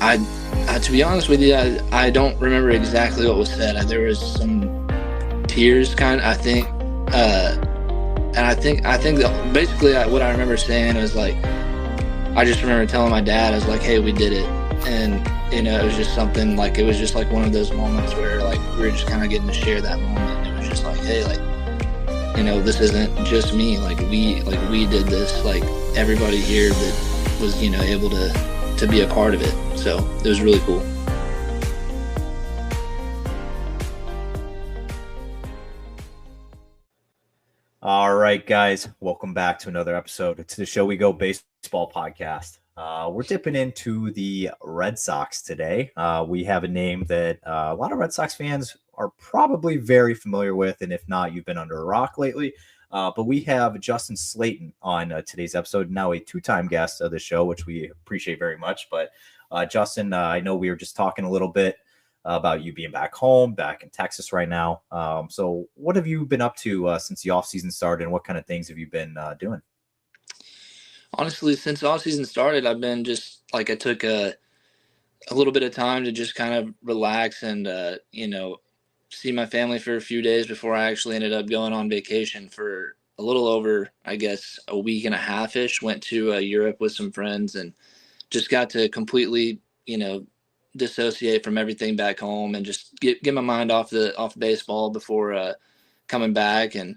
To be honest with you, I don't remember exactly what was said. There was some tears, I think, and I think that basically what I remember saying was like, I just remember telling my dad, I was like, "Hey, we did it," and it was just something like it was just like one of those moments where like we were just kind of getting to share that moment. It was just like, "Hey, like, this isn't just me. Like we did this. Like everybody here that was able to be a part of it." So it was really cool. All right, guys, welcome back to another episode to the Show We Go Baseball podcast. We're dipping into the Red Sox today. We have a name that a lot of Red Sox fans are probably very familiar with, and if not, you've been under a rock lately. But we have Justin Slaten on today's episode, now a two-time guest of the show, which we appreciate very much. But Justin, I know we were just talking a little bit about you being back home, back in Texas right now. So what have you been up to since the offseason started, and what kind of things have you been doing? Honestly, since offseason started, I've been just like I took a little bit of time to just kind of relax and see my family for a few days before I actually ended up going on vacation for a little over, I guess, a week and a half ish. Went to Europe with some friends and just got to completely, dissociate from everything back home and just get my mind off baseball before coming back. And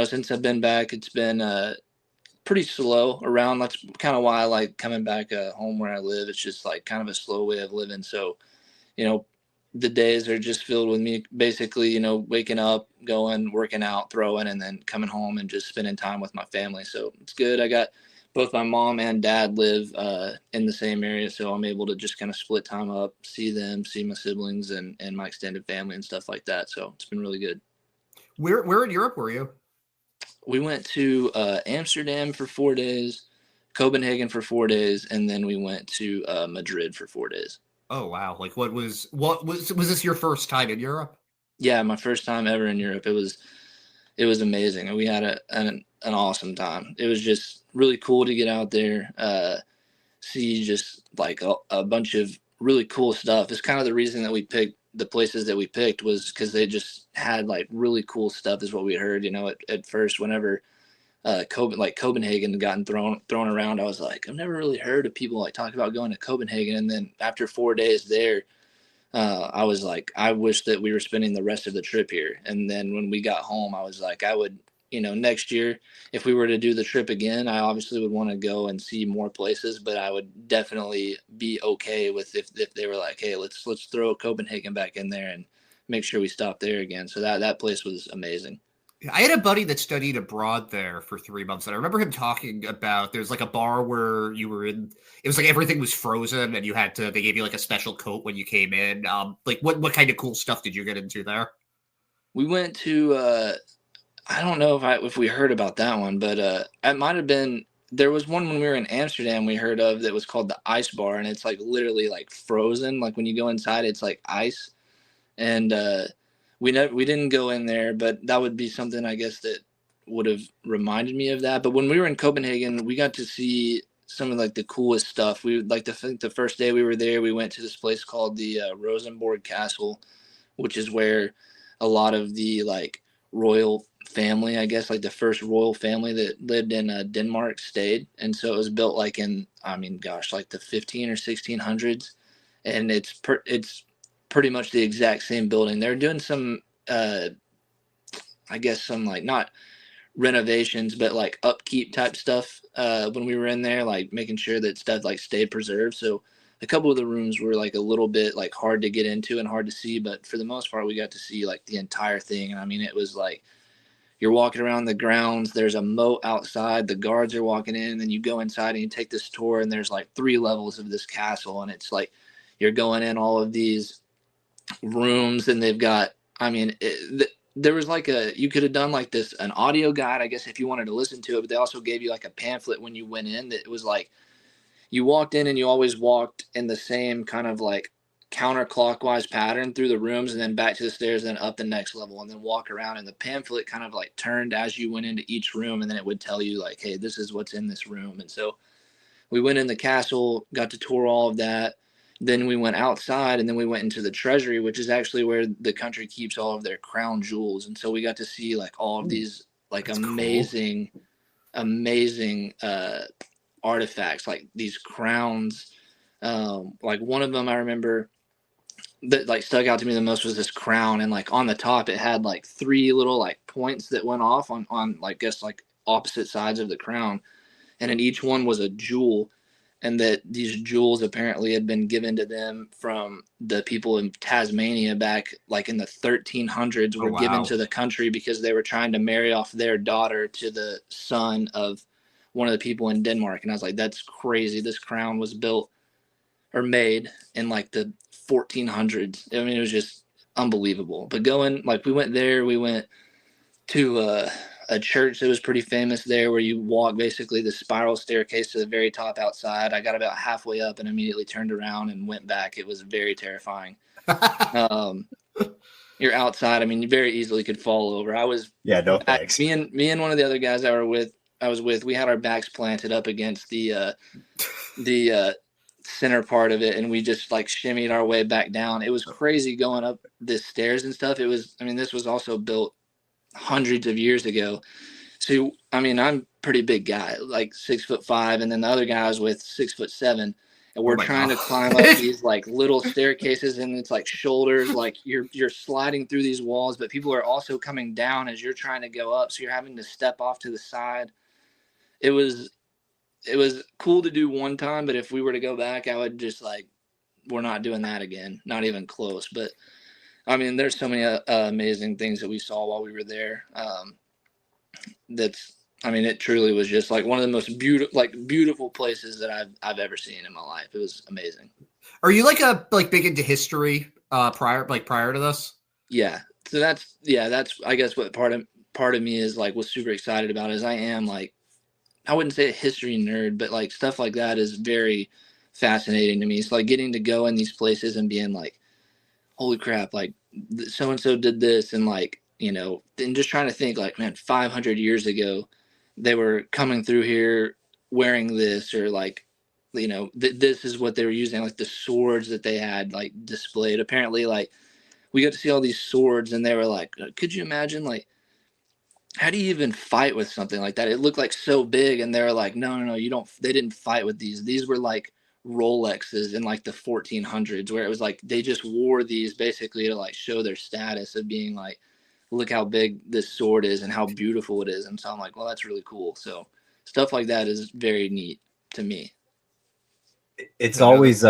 since I've been back, it's been pretty slow around. That's kind of why I like coming back home where I live. It's just like kind of a slow way of living. So the days are just filled with me basically, waking up, going, working out, throwing, and then coming home and just spending time with my family. So it's good. I got both my mom and dad live in the same area, so I'm able to just kind of split time up, see them, see my siblings and my extended family and stuff like that. So it's been really good. Where in Europe were you? We went to Amsterdam for 4 days, Copenhagen for 4 days, and then we went to Madrid for 4 days. Oh wow! Like was this your first time in Europe? Yeah, my first time ever in Europe. It was amazing, and we had an awesome time. It was just really cool to get out there, see just like a bunch of really cool stuff. It's kind of the reason that we picked the places that we picked was because they just had like really cool stuff, is what we heard. At first, whenever Copenhagen had gotten thrown around, I was like, I've never really heard of people like talk about going to Copenhagen. And then after 4 days there, I was like, I wish that we were spending the rest of the trip here. And then when we got home, I was like, I would, next year, if we were to do the trip again, I obviously would want to go and see more places, but I would definitely be okay with if they were like, hey, let's throw Copenhagen back in there and make sure we stop there again. So that place was amazing. I had a buddy that studied abroad there for 3 months, and I remember him talking about there's like a bar where you were in. It was like everything was frozen, and they gave you like a special coat when you came in. Like what kind of cool stuff did you get into there? We went to I don't know if we heard about that one, but it might have been. There was one when we were in Amsterdam we heard of that was called the Ice Bar, and it's like literally like frozen. Like when you go inside, it's like ice, and we didn't go in there, but that would be something I guess that would have reminded me of that. But when we were in Copenhagen, we got to see some of like the coolest stuff. We like the first day we were there, we went to this place called the Rosenborg Castle, which is where a lot of the like royal family, I guess, like the first royal family that lived in Denmark stayed. And so it was built like in, I mean, gosh, like the 15 or 1600s. And it's pretty much the exact same building. They're doing some, I guess, some like not renovations, but like upkeep type stuff when we were in there, like making sure that stuff like stayed preserved. So a couple of the rooms were like a little bit like hard to get into and hard to see, but for the most part, we got to see like the entire thing. And I mean, it was like you're walking around the grounds, there's a moat outside, the guards are walking in, and then you go inside and you take this tour, and there's like 3 levels of this castle, and it's like you're going in all of these rooms, and they've got, I mean, there was like you could have done like this, an audio guide, I guess, if you wanted to listen to it, but they also gave you like a pamphlet when you went in that it was like, you walked in and you always walked in the same kind of like counterclockwise pattern through the rooms and then back to the stairs and then up the next level and then walk around, and the pamphlet kind of like turned as you went into each room, and then it would tell you like, hey, this is what's in this room. And so we went in the castle, got to tour all of that, Then we went outside, and then we went into the treasury, which is actually where the country keeps all of their crown jewels. And so we got to see like all of these like That's amazing, amazing artifacts, like these crowns. Like one of them I remember that like stuck out to me the most was this crown, and like on the top it had like three little like points that went off on like guess like opposite sides of the crown, and in each one was a jewel, and that these jewels apparently had been given to them from the people in Tasmania back like in the 1300s, Oh, were given wow. to the country because they were trying to marry off their daughter to the son of one of the people in Denmark. And I was like, that's crazy. This crown was built or made in like the 1400s. I mean, it was just unbelievable. But going like we went there, we went to a church that was pretty famous there, where you walk basically the spiral staircase to the very top outside. I got about halfway up and immediately turned around and went back. It was very terrifying. You're outside. I mean, you very easily could fall over. I was no back, thanks. me and one of the other guys I was with, we had our backs planted up against the center part of it, and we just like shimmied our way back down. It was crazy going up the stairs and stuff. It was, I mean, this was also built hundreds of years ago. So, I mean, I'm a pretty big guy, like 6'5", and then the other guy I was with 6'7", and we're trying to climb up these like little staircases, and it's like shoulders, like you're sliding through these walls, but people are also coming down as you're trying to go up. So you're having to step off to the side. It was cool to do one time, but if we were to go back, I would just like, we're not doing that again, not even close. But I mean, there's so many amazing things that we saw while we were there. I mean, it truly was just like one of the most beautiful places that I've ever seen in my life. It was amazing. Are you like big into history prior to this? Yeah. So that's I guess what part of me is like was super excited about is I am like, I wouldn't say a history nerd, but like stuff like that is very fascinating to me. It's like getting to go in these places and being like, holy crap, like so and so did this, and like, you know, and just trying to think like, man, 500 years ago they were coming through here wearing this, or like, you know, this is what they were using, like the swords that they had like displayed. Apparently, like we got to see all these swords, and they were like, could you imagine, like, how do you even fight with something like that? It looked like so big, and they were like, no, you don't. They didn't fight with these. These were like Rolexes in like the 1400s, where it was like they just wore these basically to like show their status of being like, look how big this sword is and how beautiful it is. And so I'm like, well, that's really cool. So stuff like that is very neat to me. It's always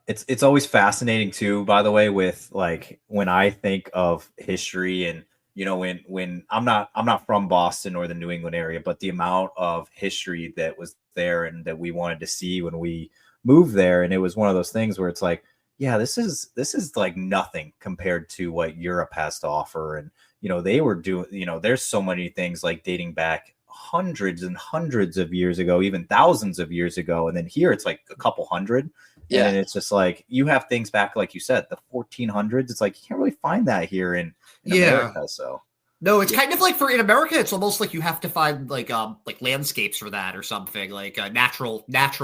it's always fascinating too, by the way, with like when I think of history, and you know, when I'm not from Boston or the New England area, but the amount of history that was there and that we wanted to see when we moved there. And it was one of those things where it's like, yeah, this is like nothing compared to what Europe has to offer. And you know, they were doing, you know, there's so many things like dating back hundreds and hundreds of years ago, even thousands of years ago. And then here it's like a couple hundred. Yeah. And it's just like, you have things back, like you said, the 1400s. It's like, you can't really find that here in America. So no, it's kind of like in America, it's almost like you have to find like landscapes for that or something, like natural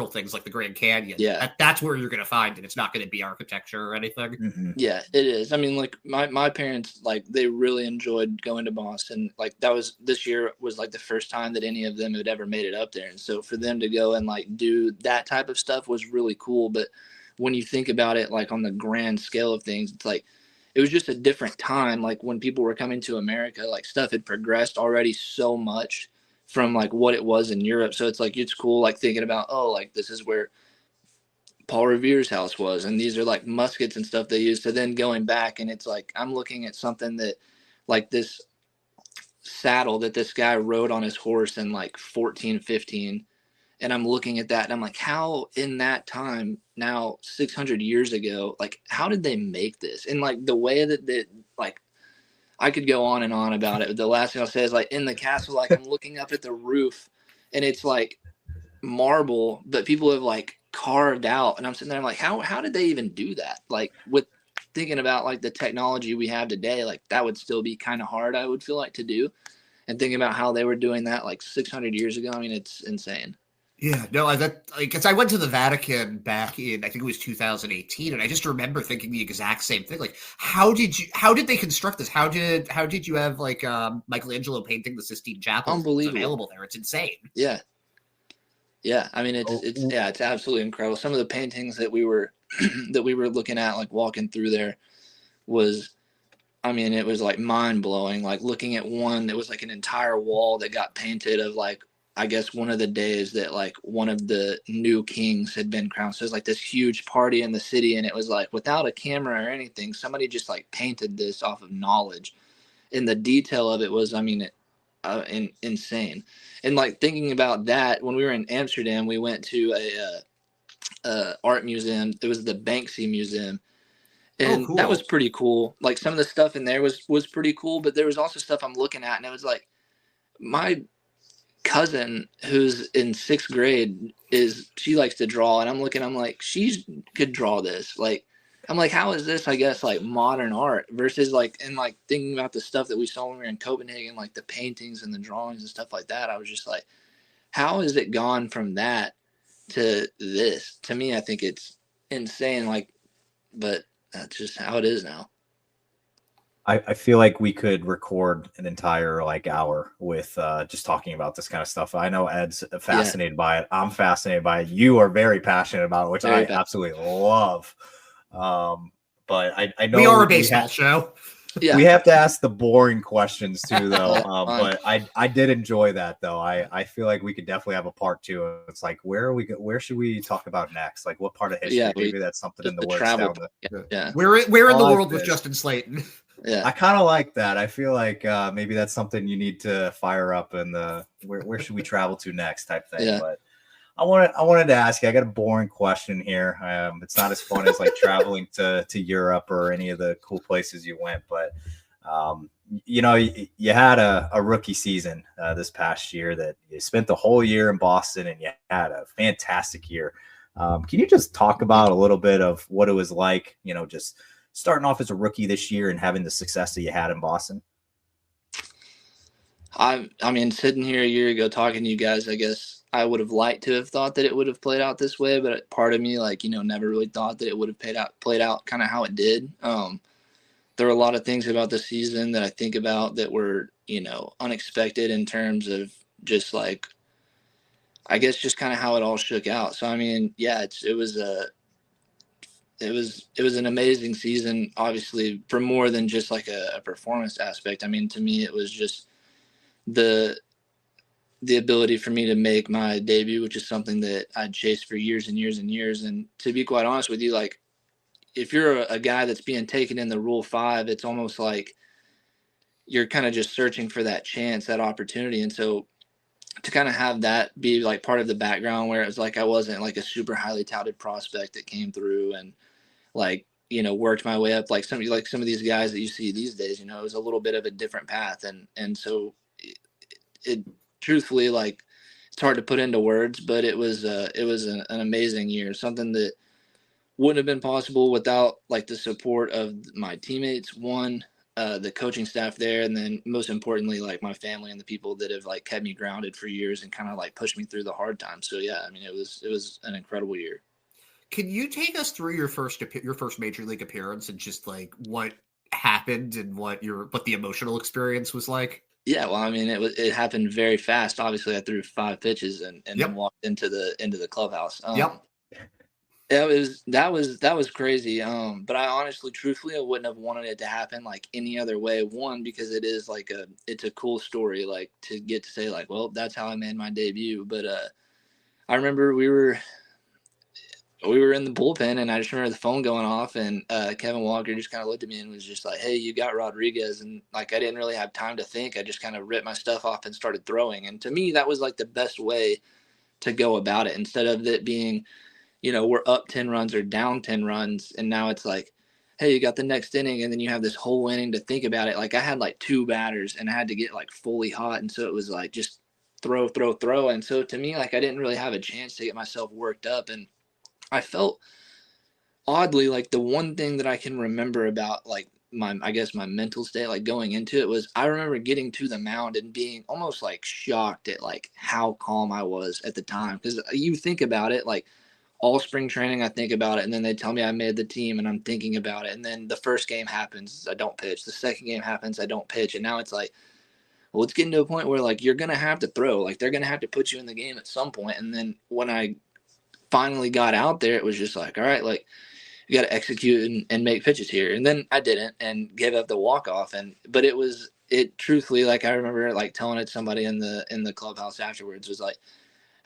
things like the Grand Canyon. Yeah, that's where you're going to find it. It's not going to be architecture or anything. Mm-hmm. Yeah, it is. I mean, like my parents, like they really enjoyed going to Boston. Like this year was like the first time that any of them had ever made it up there, and so for them to go and like do that type of stuff was really cool. But when you think about it, like on the grand scale of things, it's like it was just a different time. Like when people were coming to America, like stuff had progressed already so much from like what it was in Europe. So it's like, it's cool, like thinking about, oh, like this is where Paul Revere's house was, and these are like muskets and stuff they used. So then going back, and it's like, I'm looking at something that like this saddle that this guy rode on his horse in like 1415. And I'm looking at that and I'm like, how in that time now 600 years ago, like how did they make this? And like the way that like I could go on and on about it. But the last thing I'll say is like in the castle, like I'm looking up at the roof and it's like marble, but people have like carved out. And I'm sitting there, I'm like, how did they even do that? Like with thinking about like the technology we have today, like that would still be kind of hard, I would feel like, to do. And thinking about how they were doing that like 600 years ago, I mean, it's insane. Yeah, no, because I went to the Vatican back in, I think it was 2018, and I just remember thinking the exact same thing. Like, how did they construct this? How did you have like Michelangelo painting the Sistine Chapel? It's Unbelievable. available there. It's insane. Yeah. Yeah. I mean, Oh, it's absolutely incredible. Some of the paintings that we were that we were looking at, like walking through there, was, I mean, it was like mind blowing. Like looking at one that was like an entire wall that got painted of like, I guess one of the days that like one of the new kings had been crowned. So it was like this huge party in the city, and it was like without a camera or anything, somebody just like painted this off of knowledge, and the detail of it was, I mean, insane. And like thinking about that, when we were in Amsterdam, we went to a art museum. It was the Banksy Museum, Oh, and that was cool. pretty cool. Like some of the stuff in there was pretty cool, but there was also stuff I'm looking at, and it was like my cousin who's in sixth grade she likes to draw, and I'm like, she could draw this. Like, I'm like, how is this, I guess, like modern art versus like, and like thinking about the stuff that we saw when we were in Copenhagen, like the paintings and the drawings and stuff like that. I was just like, how has it gone from that to this? To me, I think it's insane. Like, but that's just how it is now. I feel like we could record an entire like hour with just talking about this kind of stuff. I know Ed's Yeah, fascinated by it. I'm fascinated by it. You are very passionate about it, which I very bad. absolutely love. But I We are know a baseball show. we Yeah. have to ask the boring questions too, though. That's fine. But I did enjoy that though. I feel like we could definitely have a part two. It's like where should we talk about next? Like what part of Yeah, history? Maybe that's something in the the works travel. down the. Yeah. Where I in the like world was this. Justin Slaten? Yeah. I kind of like that. I feel like maybe that's something you need to fire up in the where should we travel to next type thing. Yeah. But I wanted to ask you. I got a boring question here. It's not as fun as like traveling to Europe or any of the cool places you went, but you had a rookie season this past year that you spent the whole year in Boston, and you had a fantastic year. Can you just talk about a little bit of what it was like? Just starting off as a rookie this year and having the success that you had in Boston? I mean, sitting here a year ago talking to you guys, I guess I would have liked to have thought that it would have played out this way, but part of me, like, never really thought that it would have played out kind of how it did. There were a lot of things about the season that I think about that were, unexpected in terms of just like, I guess just kind of how it all shook out. So I mean, yeah, it was an amazing season, obviously, for more than just like a performance aspect. I mean, to me, it was just the ability for me to make my debut, which is something that I'd chased for years and years and years. And to be quite honest with you, like if you're a guy that's being taken in the Rule 5, it's almost like you're kind of just searching for that chance, that opportunity. And so to kind of have that be like part of the background where it was like I wasn't like a super highly touted prospect that came through and like, worked my way up like some of these guys that you see these days, it was a little bit of a different path. And so it truthfully, like, it's hard to put into words, but it was an amazing year, something that wouldn't have been possible without like the support of my teammates, the coaching staff there, and then most importantly, like my family and the people that have like kept me grounded for years and kind of like pushed me through the hard times. So yeah, I mean, it was an incredible year. Can you take us through your first major league appearance and just like what happened and what the emotional experience was like? Yeah, well, I mean, it happened very fast. Obviously, I threw 5 pitches and then Yep. walked into the clubhouse. Yep. That was crazy. But I honestly, truthfully, I wouldn't have wanted it to happen like any other way. One, because it is like it's a cool story, like to get to say like, well, that's how I made my debut. But I remember we were in the bullpen, and I just remember the phone going off, and Kevin Walker just kind of looked at me and was just like, "Hey, you got Rodriguez." And like I didn't really have time to think. I just kind of ripped my stuff off and started throwing. And to me, that was like the best way to go about it, instead of it being, we're up 10 runs or down 10 runs. And now it's like, hey, you got the next inning. And then you have this whole inning to think about it. Like I had like 2 batters and I had to get like fully hot. And so it was like, just throw, throw, throw. And so to me, like I didn't really have a chance to get myself worked up. And I felt oddly like the one thing that I can remember about like I guess my mental state, like going into it, was I remember getting to the mound and being almost like shocked at like how calm I was at the time. Because you think about it, like all spring training, I think about it, and then they tell me I made the team, and I'm thinking about it, and then the first game happens, I don't pitch. The second game happens, I don't pitch, and now it's like, well, it's getting to a point where like you're gonna have to throw, like they're gonna have to put you in the game at some point. And then when I finally got out there, it was just like, all right, like you got to execute and make pitches here. And then I didn't and gave up the walk off. But it truthfully, like I remember like telling it to somebody in the clubhouse afterwards, was like,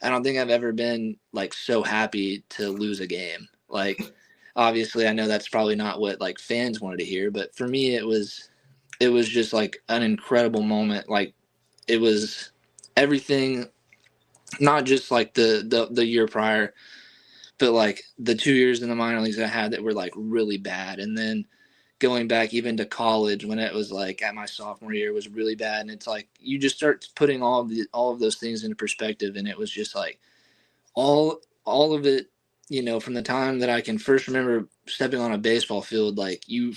I don't think I've ever been like so happy to lose a game. Like, obviously I know that's probably not what like fans wanted to hear, but for me, it was just like an incredible moment. Like it was everything, not just like the year prior, but like the 2 years in the minor leagues I had that were like really bad. And then going back even to college when it was like at my sophomore year was really bad. And it's like, you just start putting all of those things into perspective. And it was just like all of it, from the time that I can first remember stepping on a baseball field, like you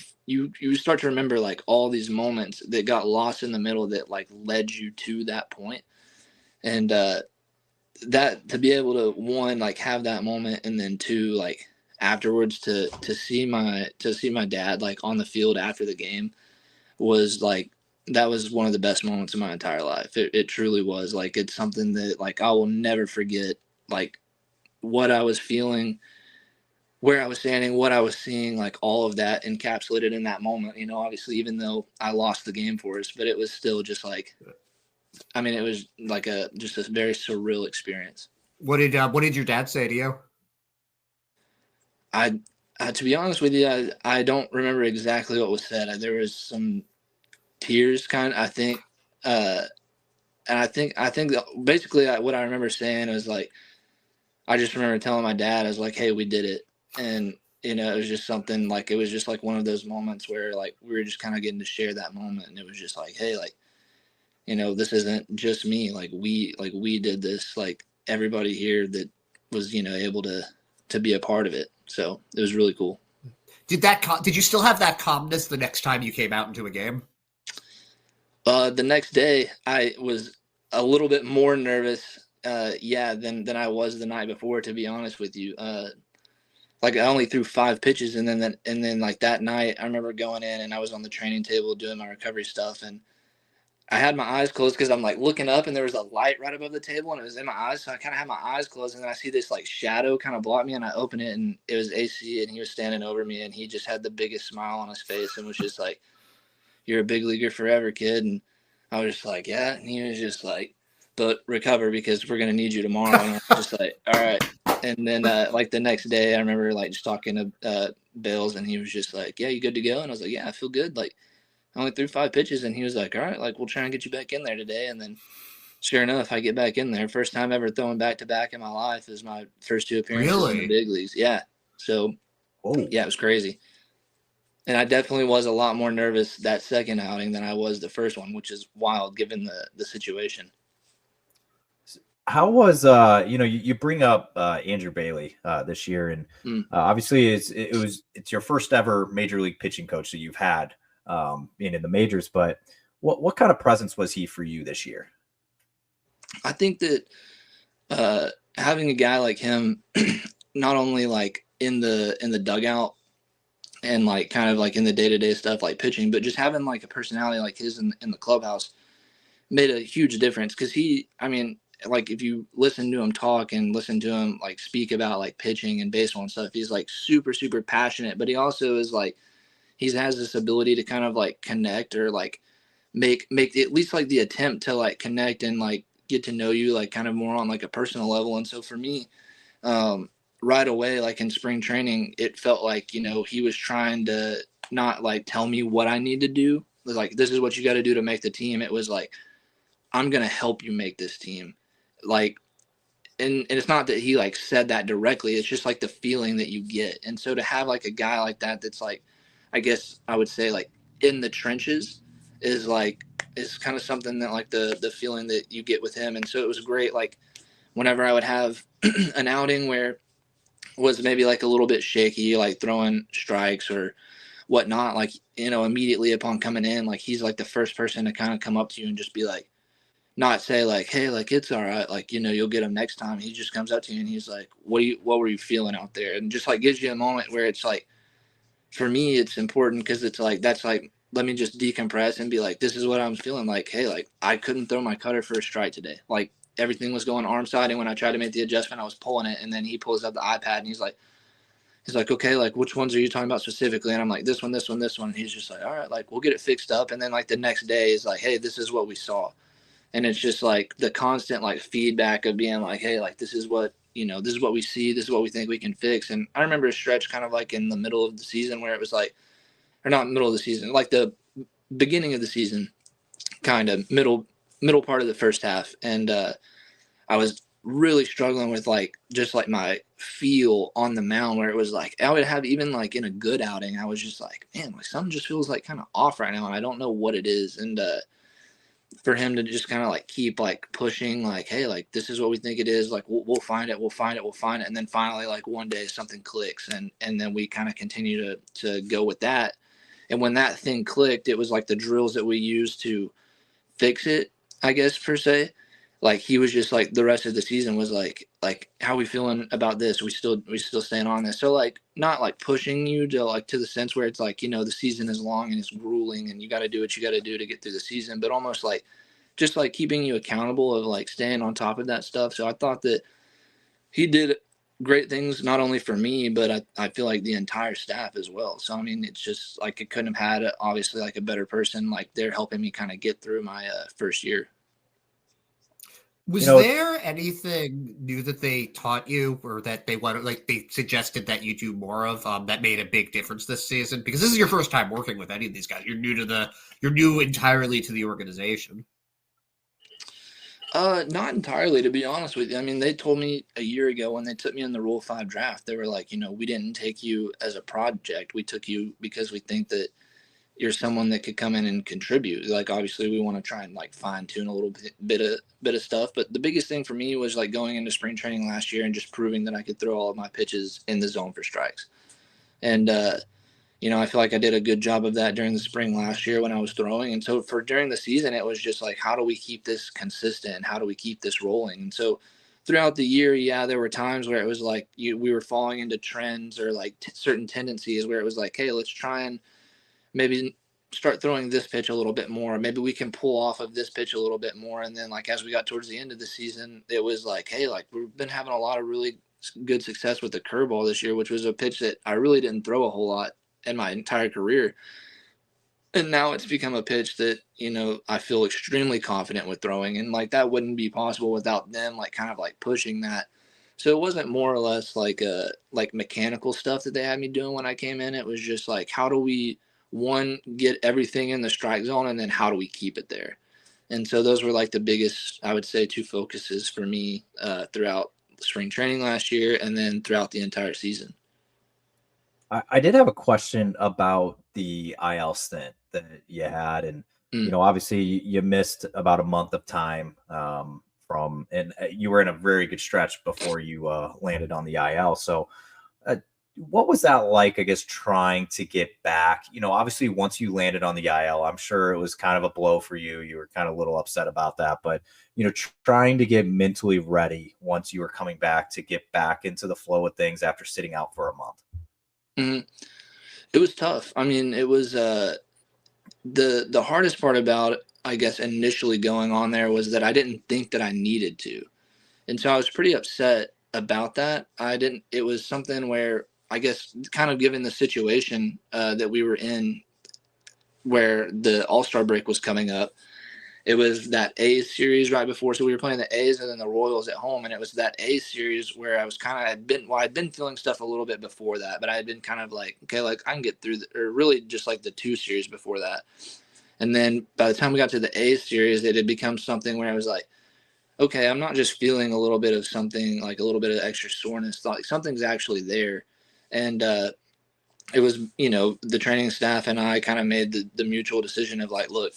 start to remember like all these moments that got lost in the middle that like led you to that point. And, that to be able to, one, like have that moment, and then two, like afterwards to see my dad like on the field after the game was like, that was one of the best moments of my entire life. It truly was. Like it's something that like I will never forget, like what I was feeling, where I was standing, what I was seeing, like all of that encapsulated in that moment. Obviously, even though I lost the game for us, but it was still just like, I mean, it was like just a very surreal experience. What did your dad say to you? I to be honest with you, I don't remember exactly what was said. There was some tears, kind of, I think, and I think that basically what I remember saying was like, I just remember telling my dad, I was like, "Hey, we did it," and it was just something like, it was just like one of those moments where like we were just kind of getting to share that moment, and it was just like, hey, like, this isn't just me. Like we did this. Like everybody here that was, able to be a part of it. So it was really cool. Did you still have that calmness the next time you came out into a game? The next day I was a little bit more nervous, than I was the night before, to be honest with you. Like I only threw 5 pitches, and then like that night I remember going in and I was on the training table doing my recovery stuff, and I had my eyes closed because I'm like looking up and there was a light right above the table and it was in my eyes. So I kind of had my eyes closed, and then I see this like shadow kind of block me, and I open it and it was AC, and he was standing over me, and he just had the biggest smile on his face and was just like, "You're a big leaguer forever, kid." And I was just like, "Yeah." And he was just like, "But recover because we're going to need you tomorrow." And I was just like, "All right." And then like the next day I remember like just talking to Bales, and he was just like, "Yeah, you good to go?" And I was like, "Yeah, I feel good." Like, I only threw 5 pitches, and he was like, "All right, like we'll try and get you back in there today." And then sure enough, I get back in there. First time ever throwing back to back in my life is my first 2 appearances in the big leagues. Yeah. So, yeah, it was crazy. And I definitely was a lot more nervous that second outing than I was the first one, which is wild given the situation. How was you bring up Andrew Bailey this year, and obviously it's your first ever major league pitching coach that you've had, being in the majors, but what kind of presence was he for you this year? I think that having a guy like him, not only like in the dugout and like kind of like in the day-to-day stuff like pitching, but just having like a personality like his in the clubhouse made a huge difference. Because like if you listen to him talk and listen to him like speak about like pitching and baseball and stuff, he's like super, super passionate, but he also is like, he has this ability to kind of like connect, or like make at least like the attempt to like connect and like get to know you like kind of more on like a personal level. And so for me, right away, like in spring training, it felt like, he was trying to not like tell me what I need to do. Like, this is what you got to do to make the team. It was like, I'm going to help you make this team. Like, and it's not that he like said that directly. It's just like the feeling that you get. And so to have like a guy like that, that's like, I guess I would say like in the trenches, is kind of something that like the feeling that you get with him. And so it was great. Like whenever I would have an outing where was maybe like a little bit shaky, like throwing strikes or whatnot, like, immediately upon coming in, like, he's like the first person to kind of come up to you and just be like, not say like, hey, like, it's all right, like, you'll get him next time. He just comes up to you and he's like, what were you feeling out there? And just like gives you a moment where it's like, for me, it's important because it's like, that's like, let me just decompress and be like, this is what I'm feeling like. Hey, like, I couldn't throw my cutter for a strike today. Like, everything was going arm side. And when I tried to make the adjustment, I was pulling it. And then he pulls up the iPad and he's like, okay, like, which ones are you talking about specifically? And I'm like, this one, this one, this one. And he's just like, all right, like, we'll get it fixed up. And then like the next day is like, hey, this is what we saw. And it's just like the constant like feedback of being like, hey, like, this is what we see, this is what we think we can fix. And I remember a stretch kind of like in the middle of the season where it was like, or not middle of the season, like the beginning of the season, kind of middle part of the first half. And I was really struggling with like just like my feel on the mound, where it was like I would have, even like in a good outing, I was just like, man, like something just feels like kind of off right now and I don't know what it is. And for him to just kind of like keep like pushing, like, hey, like, this is what we think it is, like, we'll find it, and then finally like one day something clicks, and then we kind of continue to go with that. And when that thing clicked, it was like the drills that we used to fix it, I guess, per se. Like, he was just like, the rest of the season was like, how we feeling about this? We still staying on this. So like, not like pushing you to like, to the sense where it's like, the season is long and it's grueling and you got to do what you got to do to get through the season, but almost like just like keeping you accountable of like staying on top of that stuff. So I thought that he did great things, not only for me, but I feel like the entire staff as well. So, I mean, it's just like, it couldn't have had obviously like a better person. Like, they're helping me kind of get through my first year. Was there anything new that they taught you, or that they wanted, like they suggested that you do more of, that made a big difference this season? Because this is your first time working with any of these guys. You're new entirely to the organization. Not entirely, to be honest with you. I mean, they told me a year ago when they took me in the Rule 5 draft, they were like, we didn't take you as a project. We took you because we think that you're someone that could come in and contribute. Like, obviously we want to try and like fine tune a little bit of stuff. But the biggest thing for me was like going into spring training last year and just proving that I could throw all of my pitches in the zone for strikes. And, I feel like I did a good job of that during the spring last year when I was throwing. And so for during the season, it was just like, how do we keep this consistent? How do we keep this rolling? And so throughout the year, yeah, there were times where it was like we were falling into trends or like certain tendencies where it was like, hey, let's try and maybe start throwing this pitch a little bit more. Maybe we can pull off of this pitch a little bit more. And then like, as we got towards the end of the season, it was like, hey, like, we've been having a lot of really good success with the curveball this year, which was a pitch that I really didn't throw a whole lot in my entire career. And now it's become a pitch that, I feel extremely confident with throwing. And like, that wouldn't be possible without them, like, kind of like pushing that. So it wasn't more or less like like mechanical stuff that they had me doing when I came in. It was just like, how do we, one, get everything in the strike zone, and then how do we keep it there? And so those were like the biggest, I would say, two focuses for me throughout spring training last year and then throughout the entire season. I did have a question about the IL stint that you had. And, obviously you missed about a month of time and you were in a very good stretch before you landed on the IL. So what was that like, I guess, trying to get back? Obviously once you landed on the IL, I'm sure it was kind of a blow for you. You were kind of a little upset about that, but, trying to get mentally ready once you were coming back to get back into the flow of things after sitting out for a month. Mm-hmm. It was tough. I mean, it was the hardest part about it, I guess, initially going on there was that I didn't think that I needed to. And so I was pretty upset about that. It was something where, I guess, kind of given the situation that we were in, where the All-Star break was coming up, it was that A's series right before. So we were playing the A's and then the Royals at home. And it was that A's series where I was I'd been feeling stuff a little bit before that, but I had been kind of like, okay, like I can get through or really just like the two series before that. And then by the time we got to the A's series, it had become something where I was like, okay, I'm not just feeling a little bit of something, like a little bit of extra soreness, like something's actually there. And it was, the training staff and I kind of made the mutual decision of like, look,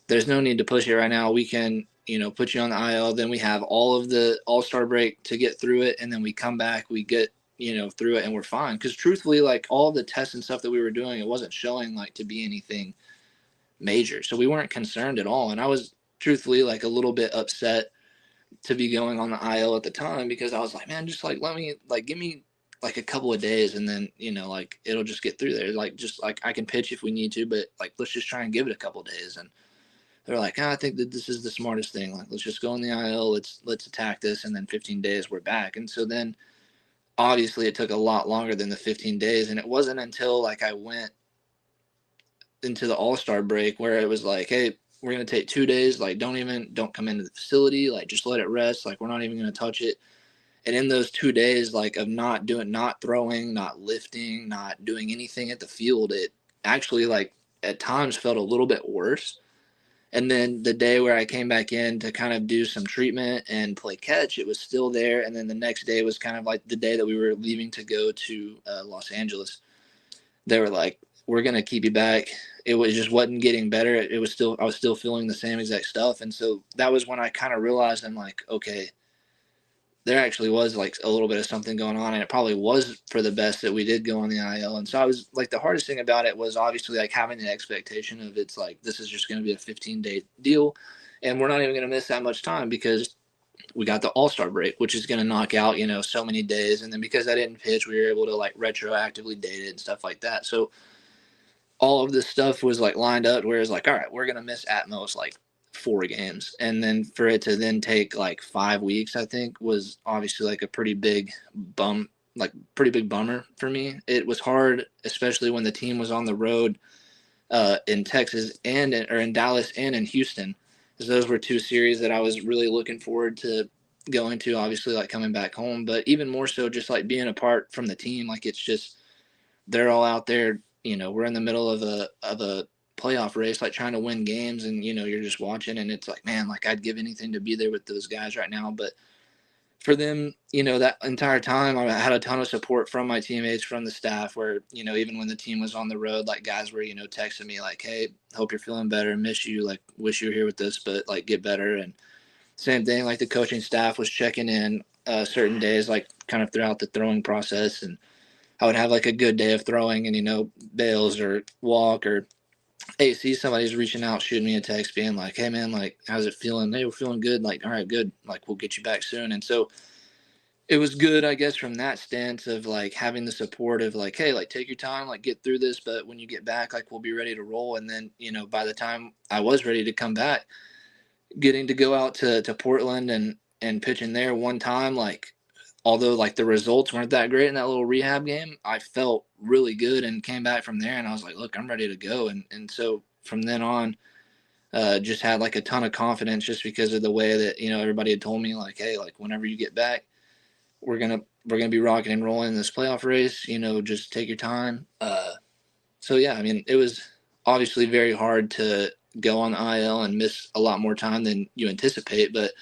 there's no need to push it right now. We can, put you on the IL. Then we have all of the All-Star break to get through it. And then we come back, we get, through it and we're fine. Because truthfully, like all the tests and stuff that we were doing, it wasn't showing like to be anything major. So we weren't concerned at all. And I was truthfully like a little bit upset to be going on the IL at the time because I was like, man, just like let me like give me like a couple of days and then like it'll just get through there. Like just like I can pitch if we need to, but like let's just try and give it a couple of days. And they're like, I think that this is the smartest thing. Like let's just go on the IL, let's attack this, and then 15 days we're back. And so then obviously it took a lot longer than the 15 days, and it wasn't until like I went into the All-Star break where it was like, hey, we're going to take 2 days. Like, don't come into the facility. Like, just let it rest. Like, we're not even going to touch it. And in those 2 days, like, of not throwing, not lifting, not doing anything at the field, it actually, like, at times felt a little bit worse. And then the day where I came back in to kind of do some treatment and play catch, it was still there. And then the next day was kind of like the day that we were leaving to go to Los Angeles. They were like, we're going to keep you back. It just wasn't getting better. I was still feeling the same exact stuff. And so that was when I kind of realized I'm like, okay, there actually was like a little bit of something going on. And it probably was for the best that we did go on the IL. And so I was like, the hardest thing about it was obviously like having the expectation of it's like, this is just going to be a 15-day deal. And we're not even going to miss that much time because we got the All-Star break, which is going to knock out, so many days. And then because I didn't pitch, we were able to like retroactively date it and stuff like that. So all of this stuff was like lined up where it's like, all right, we're going to miss at most like 4 games. And then for it to then take like 5 weeks, I think was obviously like a pretty big bummer for me. It was hard, especially when the team was on the road in Texas or in Dallas and in Houston. Because those were 2 series that I was really looking forward to going to, obviously like coming back home, but even more so just like being apart from the team. Like it's just, they're all out there, we're in the middle of a playoff race, like trying to win games. And, you're just watching and it's like, man, like I'd give anything to be there with those guys right now. But for them, that entire time I had a ton of support from my teammates, from the staff where, even when the team was on the road, like guys were, texting me like, hey, hope you're feeling better, miss you, like wish you were here with us, but like get better. And same thing, like the coaching staff was checking in certain days, like kind of throughout the throwing process. And I would have like a good day of throwing and, bails or walk or, hey, see somebody's reaching out, shooting me a text being like, hey man, like, how's it feeling? Hey, we're feeling good. Like, all right, good. Like, we'll get you back soon. And so it was good, I guess, from that stance of like having the support of like, hey, like take your time, like get through this. But when you get back, like we'll be ready to roll. And then, by the time I was ready to come back, getting to go out to Portland and pitching there one time, like, although like the results weren't that great in that little rehab game, I felt really good and came back from there and I was like, look, I'm ready to go. And so from then on, just had like a ton of confidence just because of the way that, everybody had told me like, hey, like whenever you get back, we're going to be rocking and rolling in this playoff race, just take your time. So yeah, I mean, it was obviously very hard to go on the IL and miss a lot more time than you anticipate. But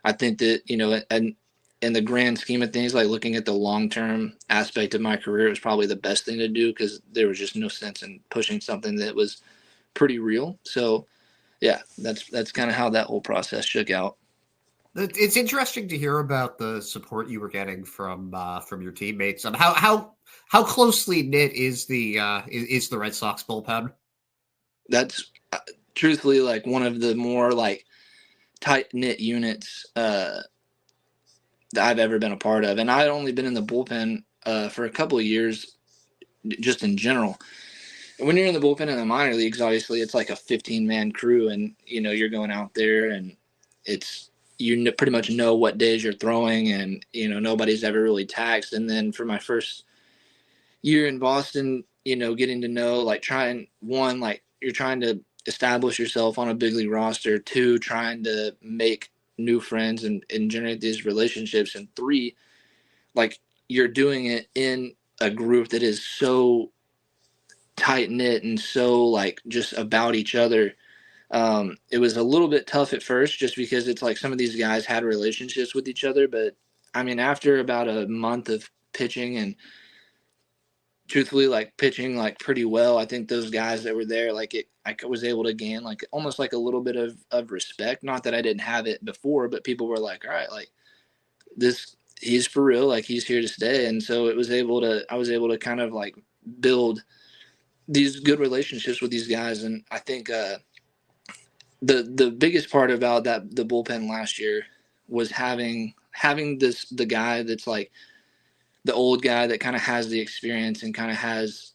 I think that, and in the grand scheme of things, like looking at the long-term aspect of my career, it was probably the best thing to do because there was just no sense in pushing something that was pretty real. So yeah, that's kind of how that whole process shook out. It's interesting to hear about the support you were getting from your teammates. How closely knit is the Red Sox bullpen? That's truthfully like one of the more like tight knit units that I've ever been a part of, and I'd only been in the bullpen for a couple of years, just in general. When you're in the bullpen in the minor leagues, obviously it's like a 15-man crew, and you're going out there, and it's pretty much know what days you're throwing, and nobody's ever really taxed. And then for my first year in Boston, getting to know like you're trying to establish yourself on a big league roster. 2, trying to make new friends and generate these relationships. And 3, like you're doing it in a group that is so tight knit and so like just about each other. It was a little bit tough at first just because it's like some of these guys had relationships with each other. But I mean, after about a month of pitching and truthfully like pitching like pretty well, I think those guys that were there, like I was able to gain like almost like a little bit of respect. Not that I didn't have it before, but people were like, all right, like this, he's for real. Like, he's here to stay. And so I was able to kind of like build these good relationships with these guys. And I think the biggest part about the bullpen last year was having the guy that's like the old guy that kind of has the experience and kind of has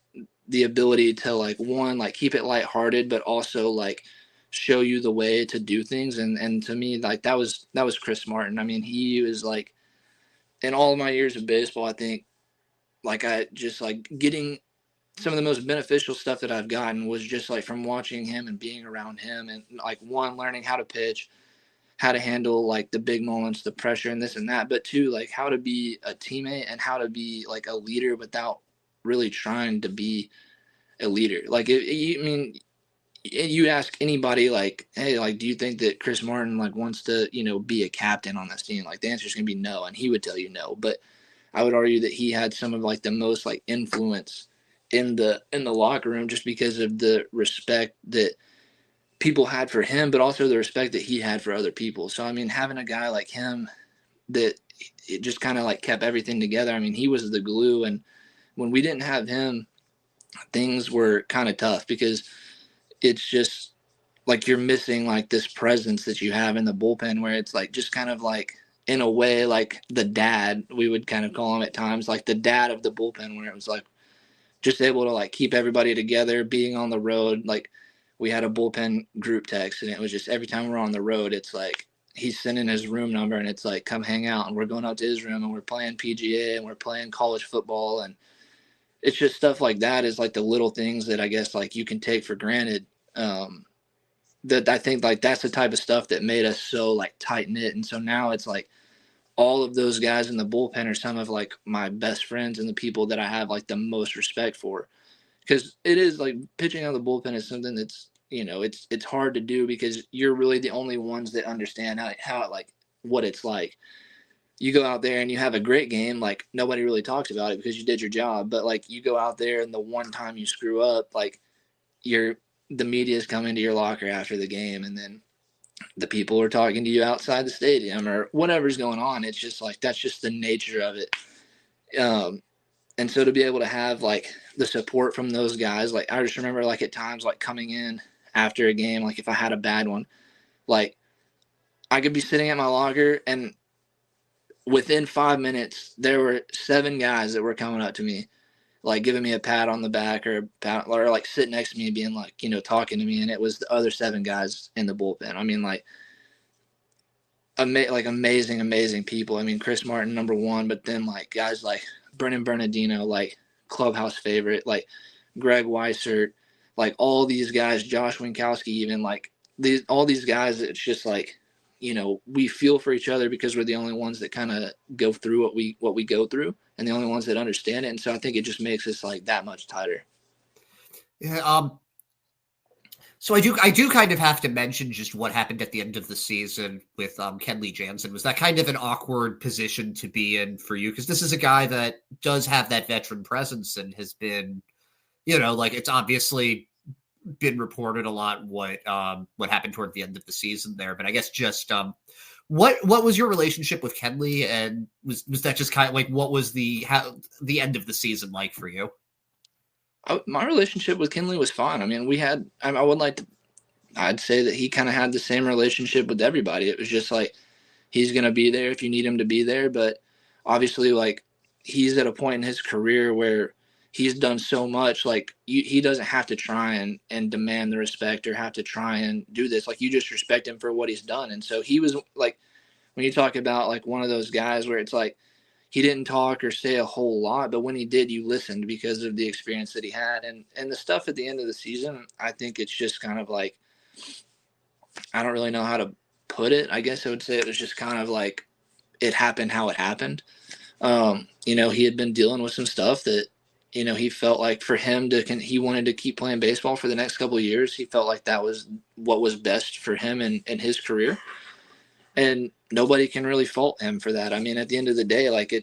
the ability to like, one, like keep it lighthearted, but also like show you the way to do things. And to me, like that was Chris Martin. I mean, he was like, in all of my years of baseball, I think like I just like getting some of the most beneficial stuff that I've gotten was just like from watching him and being around him, and like, one, learning how to pitch, how to handle like the big moments, the pressure and this and that, but two, like how to be a teammate and how to be like a leader without really trying to be a leader. Like, I mean, you ask anybody like, hey, like, do you think that Chris Martin like wants to, be a captain on this team? Like, the answer is going to be no. And he would tell you no. But I would argue that he had some of like the most like influence in the locker room, just because of the respect that people had for him, but also the respect that he had for other people. So, I mean, having a guy like him that it just kind of like kept everything together. I mean, he was the glue. And when we didn't have him, things were kind of tough, because it's just like you're missing like this presence that you have in the bullpen, where it's like just kind of like, in a way, like the dad, we would kind of call him at times, like the dad of the bullpen, where it was like just able to like keep everybody together, being on the road. Like, we had a bullpen group text, and it was just every time we're on the road, it's like he's sending his room number, and it's like, come hang out. And we're going out to his room, and we're playing PGA, and we're playing college football. And it's just stuff like that, is like the little things that I guess like you can take for granted. That I think like that's the type of stuff that made us so like tight knit. And so now it's like all of those guys in the bullpen are some of like my best friends and the people that I have like the most respect for, because it is like pitching out of the bullpen is something that's, it's hard to do, because you're really the only ones that understand how like what it's like. You go out there and you have a great game, like nobody really talks about it because you did your job, but like you go out there and the one time you screw up, like the media's coming to your locker after the game, and then the people are talking to you outside the stadium or whatever's going on. It's just like, that's just the nature of it. And so to be able to have like the support from those guys, like I just remember like at times like coming in after a game, like if I had a bad one, like I could be sitting at my locker, and within 5 minutes there were 7 guys that were coming up to me, like giving me a pat on the back, or like sitting next to me and being like, talking to me. And it was the other 7 guys in the bullpen. I mean, like, amazing people. I mean, Chris Martin, number one, but then like guys like Brennan Bernardino, like clubhouse favorite, like Greg Weissert, like all these guys, Josh Winkowski, even like all these guys. It's just like, we feel for each other because we're the only ones that kind of go through what we go through, and the only ones that understand it. And so I think it just makes us like that much tighter. Yeah. So I do kind of have to mention just what happened at the end of the season with Kenley Jansen. Was that kind of an awkward position to be in for you? Because this is a guy that does have that veteran presence and has been, like it's obviously been reported a lot what happened toward the end of the season there. But I guess just what was your relationship with Kenley, and was that just kind of like what was the end of the season like for you? My relationship with Kenley was fine. I mean, I'd say that he kind of had the same relationship with everybody. It was just like, he's going to be there if you need him to be there. But obviously, like, he's at a point in his career where he's done so much. Like, he doesn't have to try and demand the respect or have to try and do this. Like, you just respect him for what he's done. And so he was like, when you talk about like one of those guys where it's like, he didn't talk or say a whole lot, but when he did, you listened because of the experience that he had. And the stuff at the end of the season, I think it's just kind of like, I don't really know how to put it. I guess I would say it was just kind of like, it happened how it happened. He had been dealing with some stuff that, he felt like for him he wanted to keep playing baseball for the next couple of years. He felt like that was what was best for him and his career. And nobody can really fault him for that. I mean, at the end of the day, like,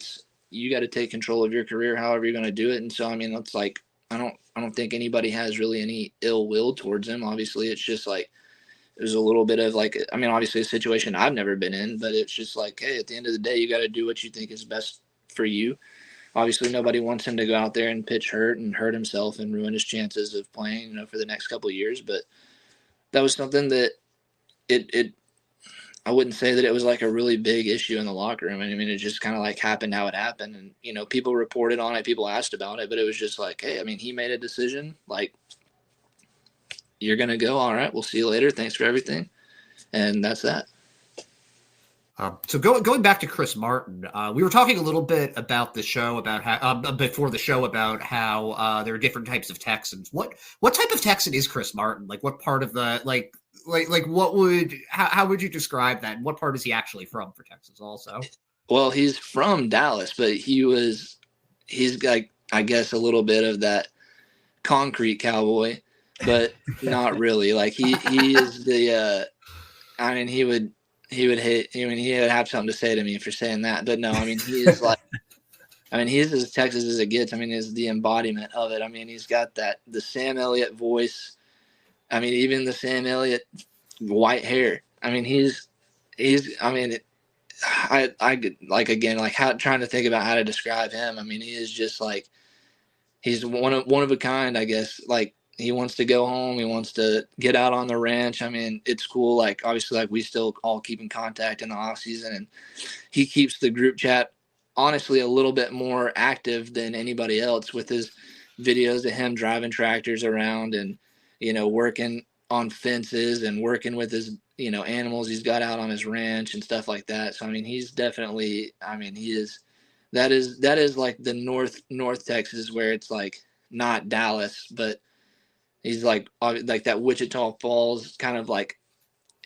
you got to take control of your career however you're going to do it. And so, I mean, it's like, I don't think anybody has really any ill will towards him. Obviously, it's just like, It was a little bit of like, I mean, obviously a situation I've never been in, but it's just like, hey, at the end of the day, you got to do what you think is best for you. Obviously, nobody wants him to go out there and pitch hurt and hurt himself and ruin his chances of playing, for the next couple of years. But that was something that it I wouldn't say that it was like a really big issue in the locker room. I mean, it just kind of like happened how it happened. And, people reported on it, people asked about it, but it was just like, hey, I mean, he made a decision. Like, you're going to go. All right, we'll see you later. Thanks for everything. And that's that. So going back to Chris Martin, we were talking a little bit about the show, about how before the show, about how there are different types of Texans. What type of Texan is Chris Martin? Like, what part of the like what would how would you describe that? And what part is he actually from for Texas? Also, well, he's from Dallas, but he's like, I guess, a little bit of that concrete cowboy, but not really. Like he is the. I mean, he would hate. I mean, he would have something to say to me for saying that. But no, I mean, he is like. I mean, he's as Texas as it gets. I mean, is the embodiment of it. I mean, he's got the Sam Elliott voice. I mean, even the Sam Elliott white hair. I mean, he's. I mean, I like, again, like, how trying to think about how to describe him. I mean, he is just like, he's one of a kind, I guess. Like, he wants to go home. He wants to get out on the ranch. I mean, it's cool. Like, obviously, like, we still all keep in contact in the off season, and he keeps the group chat honestly a little bit more active than anybody else, with his videos of him driving tractors around and, working on fences and working with his, animals he's got out on his ranch and stuff like that. So, I mean, he's definitely, I mean, that is like the North Texas, where it's like not Dallas, but he's like that Wichita Falls kind of, like,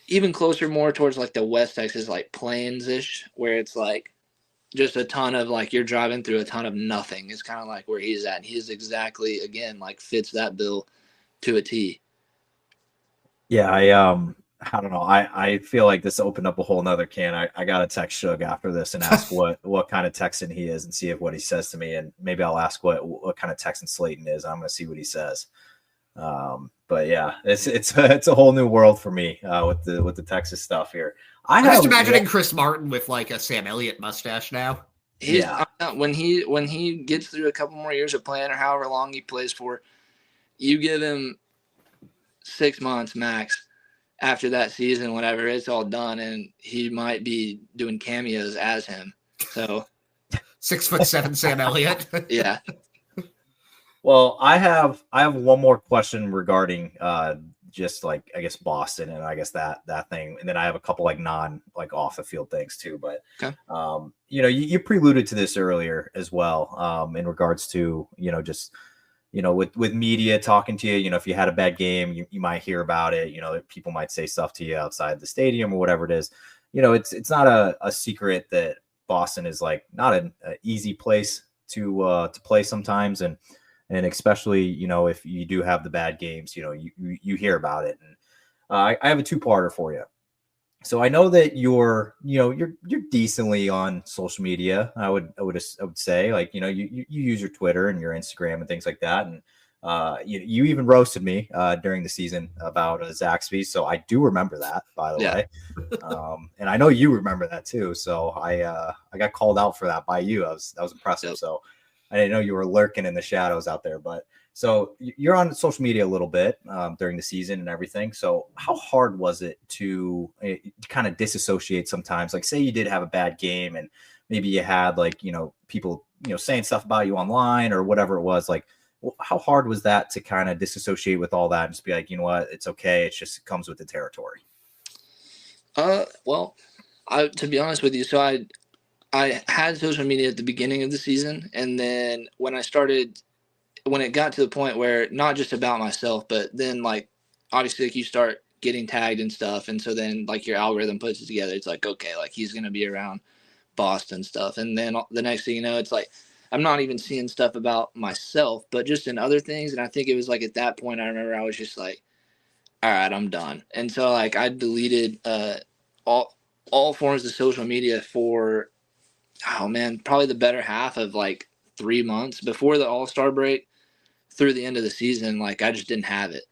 even closer more towards like the West Texas, like Plains-ish, where it's like just a ton of, like, you're driving through a ton of nothing. It's kind of like where he's at. He's exactly, again, like, fits that bill to a T. Yeah, I don't know. I feel like this opened up a whole nother can. I gotta text Suge after this and ask what kind of Texan he is and see what he says to me, and maybe I'll ask what kind of Texan Slaten is. I'm gonna see what he says. But yeah, it's a whole new world for me with the Texas stuff here. I'm just imagining Chris Martin with like a Sam Elliott mustache now. Yeah, when he gets through a couple more years of playing, or however long he plays for, you give him 6 months max. After that season, whenever it's all done, and he might be doing cameos as him. So 6'7" Sam Elliott. Yeah. Well, I have one more question regarding just, like, I guess Boston, and I guess that thing, and then I have a couple like off the field things too. But okay. You preluded to this earlier as well, in regards to just with media talking to you. If you had a bad game, you might hear about it. People might say stuff to you outside the stadium or whatever it is. It's not a secret that Boston is, like, not an easy place to play sometimes, and especially if you do have the bad games, you hear about it. And I have a two-parter for you. So I know that you're decently on social media. I would say, like, you use your Twitter and your Instagram and things like that. And you even roasted me during the season about Zaxby. So I do remember that, by the way. And I know you remember that too. So I got called out for that by you. That was impressive. Yep. So I didn't know you were lurking in the shadows out there, but so you're on social media a little bit during the season and everything. So how hard was it to kind of disassociate sometimes? Like, say you did have a bad game and maybe you had, like, people, saying stuff about you online or whatever it was. Like, how hard was that to kind of disassociate with all that and just be like, you know what, it's okay. It comes with the territory. Well, to be honest with you, so I had social media at the beginning of the season, and then when it got to the point where not just about myself, but then, like, obviously, like, you start getting tagged and stuff, and so then, like, your algorithm puts it together. It's like, okay, like, he's going to be around Boston stuff, and then the next thing you know, it's like I'm not even seeing stuff about myself, but just in other things. And I think it was like at that point, I remember I was just like, all right, I'm done. And so, like, I deleted all forms of social media for, oh man, probably the better half of like 3 months before the All-Star break through the end of the season. Like, I just didn't have it,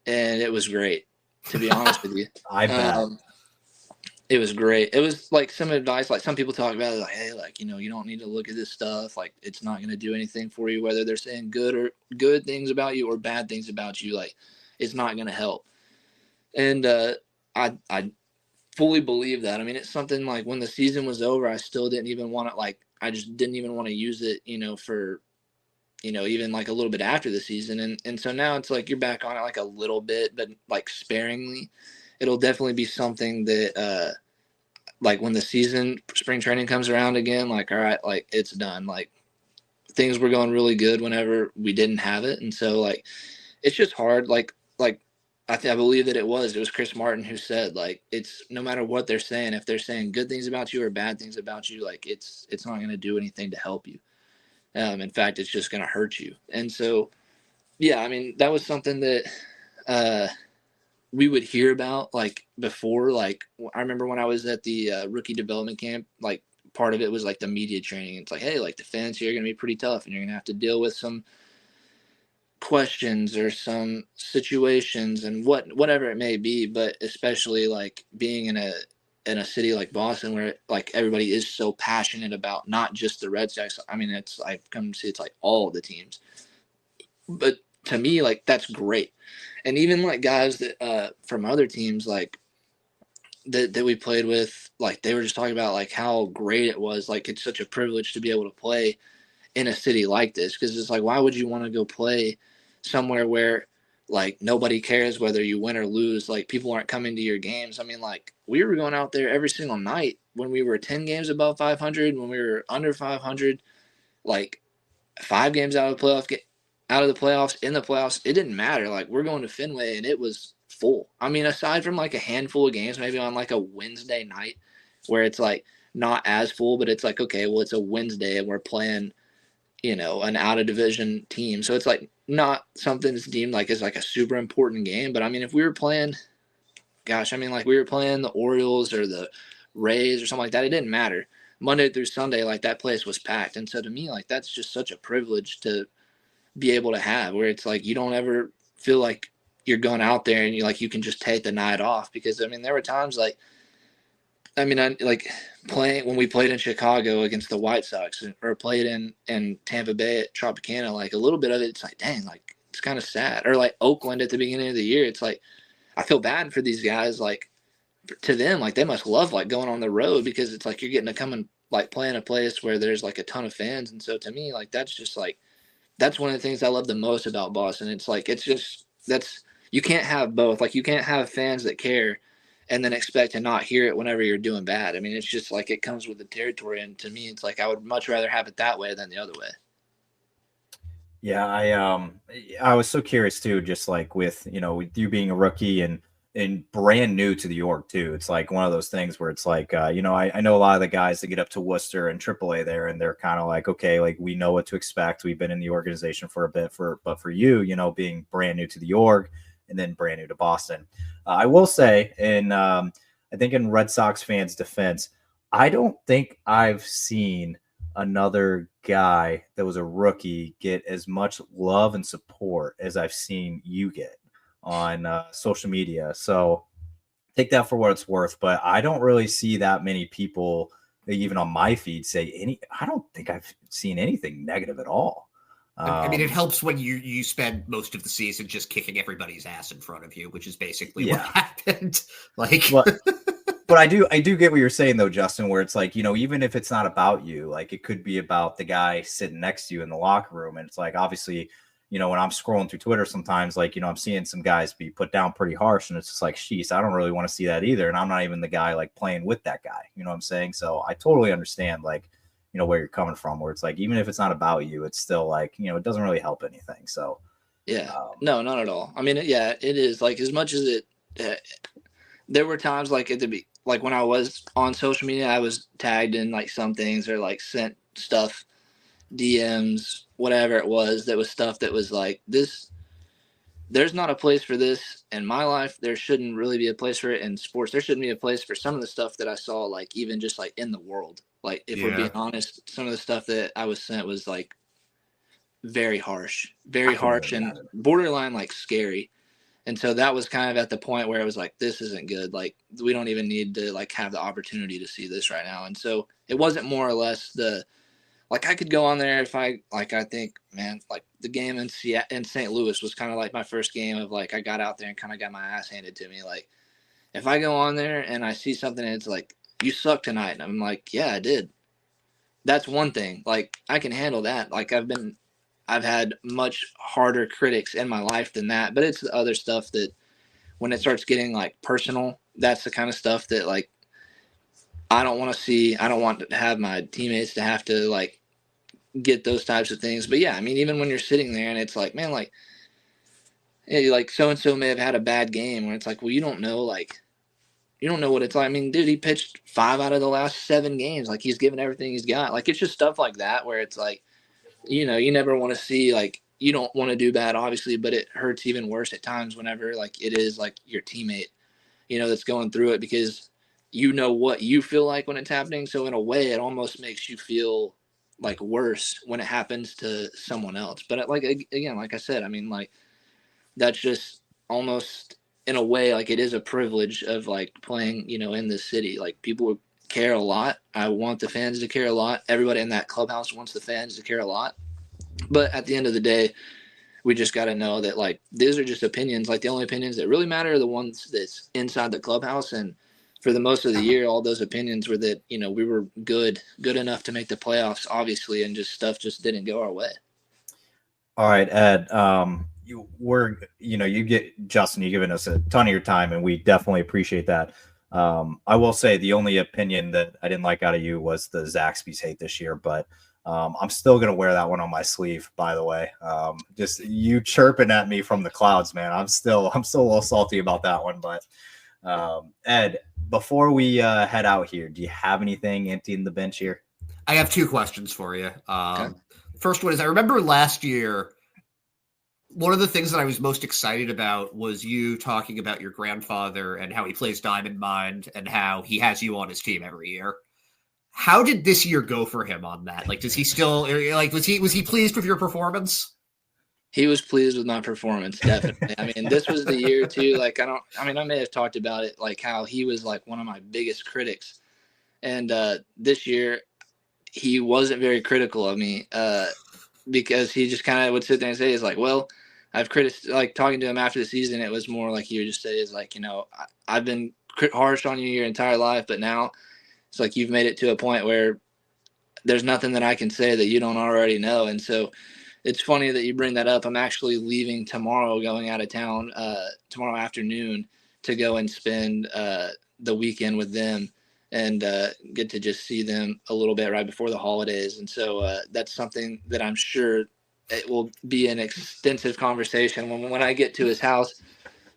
and it was great. to be honest with you. I bet. It was great. It was like some advice, like some people talk about it, like, hey, like, you don't need to look at this stuff. Like, it's not going to do anything for you, whether they're saying good things about you or bad things about you. Like, it's not going to help. And I fully believe that. I mean, it's something like when the season was over, I still didn't even want to, like, I just didn't even want to use it, for, even like a little bit after the season. And so now it's like you're back on it like a little bit, but like sparingly. It'll definitely be something that, like when the spring training comes around again, like, all right, like it's done. Like things were going really good whenever we didn't have it. And so like, it's just hard. Like I believe that it was Chris Martin who said, like, it's no matter what they're saying, if they're saying good things about you or bad things about you, like it's not going to do anything to help you. In fact, it's just going to hurt you. And so, yeah, I mean, that was something that, we would hear about like before. Like I remember when I was at the rookie development camp, like part of it was like the media training. It's like, hey, like the fans here are going to be pretty tough and you're going to have to deal with some questions or some situations and whatever it may be. But especially like being in a city like Boston where like everybody is so passionate about not just the Red Sox. I mean, I've come to see it's like all the teams. But to me, like that's great. And even like guys that from other teams like that we played with, like they were just talking about like how great it was. Like it's such a privilege to be able to play in a city like this, because it's like, why would you want to go play somewhere where like nobody cares whether you win or lose? Like people aren't coming to your games. I mean, like we were going out there every single night when we were 10 games above 500, when we were under 500, like 5 games out of the playoffs, in the playoffs, it didn't matter. Like we're going to Fenway and it was full. I mean, aside from like a handful of games, maybe on like a Wednesday night where it's like not as full, but it's like, okay, well, it's a Wednesday and we're playing, an out of division team. So it's like not something that's deemed like as like a super important game. But I mean, if we were playing, gosh, I mean, like we were playing the Orioles or the Rays or something like that, it didn't matter. Monday through Sunday, like that place was packed. And so to me, like that's just such a privilege to be able to have, where it's like you don't ever feel like you're going out there and you can just take the night off. Because I mean, there were times like, I mean, I like playing when we played in Chicago against the White Sox or played in Tampa Bay at Tropicana, like a little bit of it, it's like, dang, like it's kind of sad. Or like Oakland at the beginning of the year, it's like I feel bad for these guys. Like to them, like they must love like going on the road, because it's like you're getting to come and like play in a place where there's like a ton of fans. And so to me, like that's just like, that's one of the things I love the most about Boston. It's like, you can't have both. Like you can't have fans that care and then expect to not hear it whenever you're doing bad. I mean, it's just like, it comes with the territory. And to me, it's like, I would much rather have it that way than the other way. Yeah, I was so curious too, just like with with you being a rookie and brand new to the org too. It's like one of those things where it's like I know a lot of the guys that get up to Worcester and AAA there, and they're kind of like, okay, like we know what to expect. We've been in the organization for a bit, but for you, being brand new to the org and then brand new to Boston, I will say, and I think in Red Sox fans' defense, I don't think I've seen another guy that was a rookie get as much love and support as I've seen you get on social media. So take that for what it's worth. But I don't really see that many people, even on my feed, I don't think I've seen anything negative at all. I mean, it helps when you spend most of the season just kicking everybody's ass in front of you, which is basically what happened. Like, but I do get what you're saying though, Justin, where it's like, even if it's not about you, like it could be about the guy sitting next to you in the locker room. And it's like, obviously, when I'm scrolling through Twitter sometimes, like, I'm seeing some guys be put down pretty harsh, and it's just like, sheesh, I don't really want to see that either. And I'm not even the guy like playing with that guy. You know what I'm saying? So I totally understand like, where you're coming from, where it's like, even if it's not about you, it's still like, it doesn't really help anything. So yeah, no, not at all. I mean, yeah, it is like, as much as it, there were times like like when I was on social media, I was tagged in like some things or like sent stuff, DMs, whatever it was, that was stuff that was like, this, there's not a place for this in my life. There shouldn't really be a place for it in sports. There shouldn't be a place for some of the stuff that I saw, like even just like in the world. Like if we're being honest, some of the stuff that I was sent was like very harsh and borderline like scary. And so that was kind of at the point where it was like, this isn't good. Like, we don't even need to like have the opportunity to see this right now. And so it wasn't more or less like I could go on there if I think, man, like the game in St. Louis was kind of like my first game of like, I got out there and kind of got my ass handed to me. Like, if I go on there and I see something and it's like, you suck tonight, and I'm like, yeah, I did. That's one thing. Like, I can handle that. Like, I've had much harder critics in my life than that, but it's the other stuff that when it starts getting like personal, that's the kind of stuff that like I don't want to see. I don't want to have my teammates to have to like get those types of things. But yeah, I mean, even when you're sitting there and it's like, man, like, hey, like so and so may have had a bad game, where it's like, well, you don't know what it's like. I mean, dude, he pitched 5 out of the last 7 games. Like, he's given everything he's got. Like, it's just stuff like that where it's like, you never want to see, like, you don't want to do bad, obviously, but it hurts even worse at times whenever like it is like your teammate, that's going through it, because you know what you feel like when it's happening. So in a way, it almost makes you feel like worse when it happens to someone else. But like, again, like I said, I mean, like, that's just almost in a way, like, it is a privilege of like playing, in this city. Like, people care a lot. I want the fans to care a lot. Everybody in that clubhouse wants the fans to care a lot. But at the end of the day, we just got to know that, like, these are just opinions. Like, the only opinions that really matter are the ones that's inside the clubhouse. And for the most of the year, all those opinions were that, we were good enough to make the playoffs, obviously, and just stuff just didn't go our way. All right, Ed, you get Justin, you've given us a ton of your time, and we definitely appreciate that. I will say the only opinion that I didn't like out of you was the Zaxby's hate this year, but I'm still going to wear that one on my sleeve, by the way. Just you chirping at me from the clouds, man. I'm still a little salty about that one, but Ed, before we head out here, do you have anything emptying the bench here? I have 2 questions for you. Okay. First one is, I remember last year, one of the things that I was most excited about was you talking about your grandfather and how he plays Diamond Mind and how he has you on his team every year. How did this year go for him on that? Like, does he still like, was he pleased with your performance? He was pleased with my performance, definitely. I mean, this was the year too. Like, I may have talked about it, like how he was like one of my biggest critics. And this year he wasn't very critical of me because he just kind of would sit there and say, "Is like, well, I've like talking to him after the season. It was more like he would just say, is like, I've been harsh on you your entire life, but now it's like you've made it to a point where there's nothing that I can say that you don't already know." And so it's funny that you bring that up. I'm actually leaving tomorrow, going out of town tomorrow afternoon to go and spend the weekend with them and get to just see them a little bit right before the holidays. And so that's something that I'm sure it will be an extensive conversation. When I get to his house,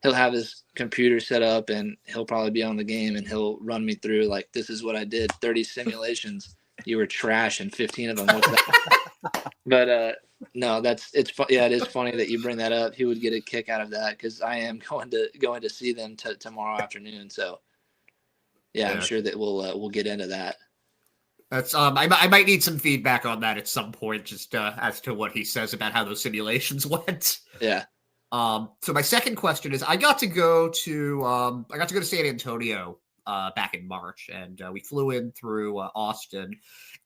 he'll have his computer set up and he'll probably be on the game and he'll run me through, like, this is what I did, 30 simulations. You were trash and 15 of them. What's that? But no, it is funny that you bring that up. He would get a kick out of that because I am going to see them tomorrow afternoon. So yeah, I'm sure that we'll get into that. That's I might need some feedback on that at some point, just as to what he says about how those simulations went. Yeah. So my second question is, I got to go to San Antonio back in March, and we flew in through Austin,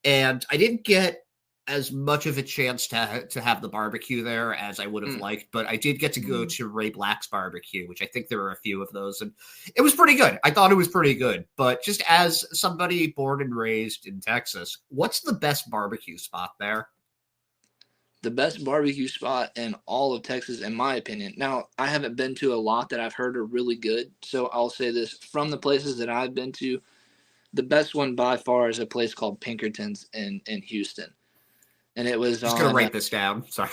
and I didn't get as much of a chance to have the barbecue there as I would have liked, but I did get to go to Ray Black's barbecue, which I think there were a few of those, and it was pretty good. I thought it was pretty good, but just as somebody born and raised in Texas, what's the best barbecue spot there? The best barbecue spot in all of Texas, in my opinion. Now, I haven't been to a lot that I've heard are really good, so I'll say this. From the places that I've been to, the best one by far is a place called Pinkerton's in Houston. And it was just going to write this down. Sorry.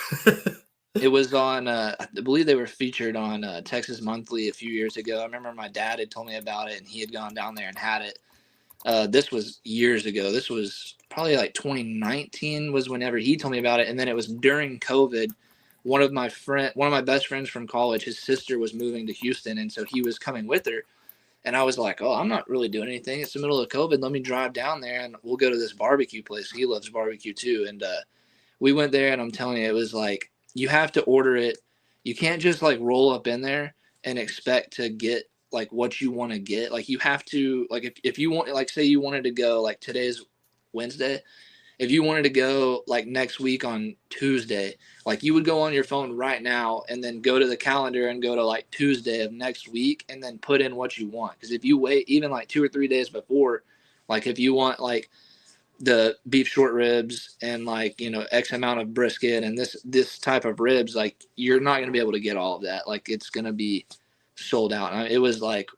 It was on, I believe they were featured on Texas Monthly a few years ago. I remember my dad had told me about it, and he had gone down there and had it. This was years ago. This was probably like 2019 was whenever he told me about it. And then it was during COVID. One of my best friends from college, his sister was moving to Houston, and so he was coming with her. And I was like, oh, I'm not really doing anything. It's the middle of COVID. Let me drive down there, and we'll go to this barbecue place. He loves barbecue too. And we went there, and I'm telling you, it was like, you have to order it. You can't just like roll up in there. and expect to get like what you want to get. Like you have to, like if you want, like say you wanted to go, like today's Wednesday, if you wanted to go like next week on Tuesday, like you would go on your phone right now and then go to the calendar and go to like Tuesday of next week and then put in what you want. Because if you wait even like 2 or 3 days before, like if you want like the beef short ribs and like, you know, X amount of brisket and this type of ribs, like you're not going to be able to get all of that. Like it's going to be sold out. It was like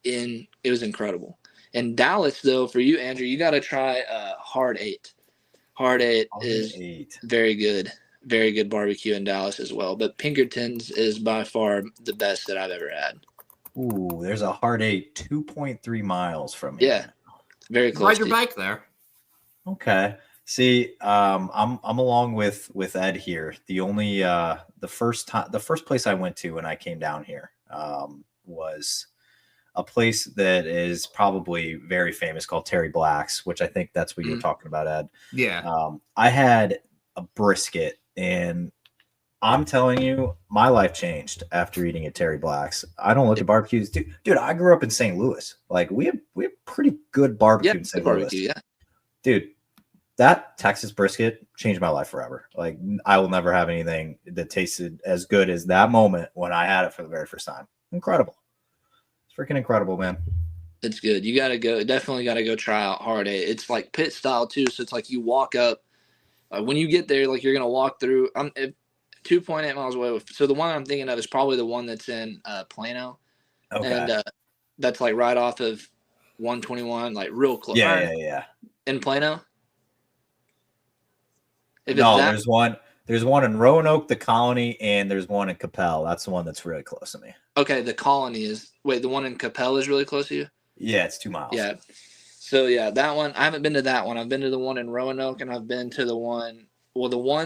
it was incredible. In Dallas though, for you, Andrew, you got to try Hard Eight. Hard Eight is very good barbecue in Dallas as well. But Pinkerton's is by far the best that I've ever had. Ooh, there's a Hard Eight 2.3 miles from here. Yeah, very close. Ride your bike there. Okay. See, I'm along with Ed here. The only the first place I went to when I came down here was a place that is probably very famous called Terry Black's, which I think that's what you were talking about, Ed. Yeah. I had a brisket, and I'm telling you, my life changed after eating at Terry Black's. I don't look at barbecues, dude. I grew up in St. Louis. Like we have pretty good barbecue in St. Louis. Yeah. Dude, that Texas brisket changed my life forever. Like I will never have anything that tasted as good as that moment when I had it for the very first time. Incredible. It's freaking incredible, man. It's good. You definitely got to go try out Hard Eight. It's like pit style too. So it's like you walk up, when you get there, like you're going to walk through, 2.8 miles away. So the one I'm thinking of is probably the one that's in Plano. Okay. And that's like right off of 121, like real close. Yeah. In Plano? There's one in Roanoke, the Colony, and there's one in Capel. That's the one that's really close to me. Okay, the Colony the one in Capel is really close to you? Yeah, it's 2 miles. Yeah. So yeah, that one, I haven't been to that one. I've been to the one in Roanoke, and I've been to the one